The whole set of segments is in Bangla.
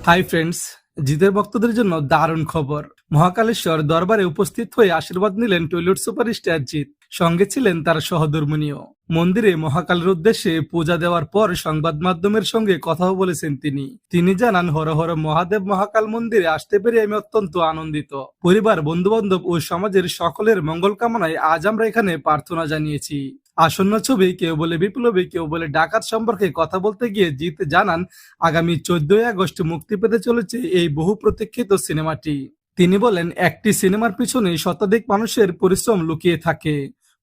হাই ফ্রেন্ডস, জিতের ভক্তদের জন্য দারুণ খবর। মহাকালেশ্বর দরবারে উপস্থিত হয়ে আশীর্বাদ নিলেন টলিউড সুপারস্টার জিৎ। সঙ্গে ছিলেন তার সহধর্মিণীও। মন্দিরে মহাকালের উদ্দেশ্যে পূজা দেওয়ার পর সংবাদ মাধ্যমের সঙ্গে কথাও বলেছেন তিনি জানান, হর হর মহাদেব, মহাকাল মন্দিরে আসতে পেরে আমি অত্যন্ত আনন্দিত। পরিবার, বন্ধু বান্ধব ও সমাজের সকলের মঙ্গল কামনায় আজ আমরা এখানে প্রার্থনা জানিয়েছি। আসন্ন ছবি কেউ বলে বিপ্লবী, কেউ বলে ডাকাত সম্পর্কে কথা বলতে গিয়ে জিৎ জানান, আগামী 14ই আগস্ট মুক্তি পেতে চলেছে এই বহু প্রতীক্ষিত সিনেমাটি। তিনি বলেন, একটি সিনেমার পিছনে শতাধিক মানুষের পরিশ্রম লুকিয়ে থাকে।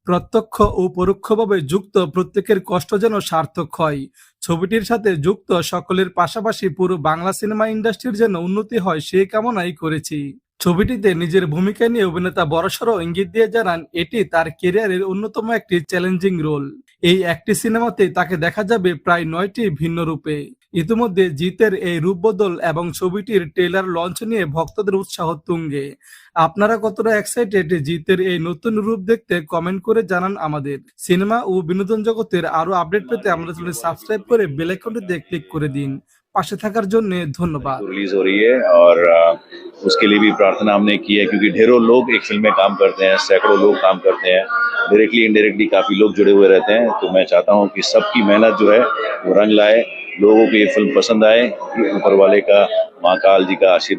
প্রত্যক্ষ ও পরোক্ষভাবে যুক্ত প্রত্যেকের কষ্ট যেন সার্থক হয়। ছবিটির সাথে যুক্ত সকলের পাশাপাশি পুরো বাংলা সিনেমা ইন্ডাস্ট্রির যেন উন্নতি হয় সেই কামনাই করেছি। ছবিটিতে নিজের ভূমিকা নিয়ে অভিনেতা বড়সড় ইঙ্গিত দিয়ে জানান, এটি তার ক্যারিয়ারের অন্যতম একটি চ্যালেঞ্জিং রোল। এই একটি সিনেমাতেই তাকে দেখা যাবে প্রায় 9টি ভিন্ন রূপে। ইতিমধ্যে জিতের এই রূপবদল এবং ছবিটির ট্রেলার লঞ্চ নিয়ে ভক্তদের উৎসাহ তুঙ্গে। আপনারা কতটা এক্সাইটেড জিতের এই নতুন রূপ দেখতে কমেন্ট করে জানান আমাদের। সিনেমা ও বিনোদন জগতের আরো আপডেট পেতে আমাদের চ্যানেল সাবস্ক্রাইব করে বেল আইকনটিতে ক্লিক করে দিন। পাশে থাকার জন্য ধন্যবাদ। रिलीज हो रही है और उसके लिए भी प्रार्थना हमने की है, क्योंकि ढेरों लोग एक फिल्म में काम करते हैं, सैकड़ों लोग काम करते हैं, डायरेक्टली इनडायरेक्टली काफी लोग जुड़े हुए रहते हैं। तो मैं चाहता हूं कि सबकी मेहनत जो है वो रंग लाए, लोगों को ये फिल्म पसंद आए। ऊपर वाले का, महाकाल जी का आशीर्वाद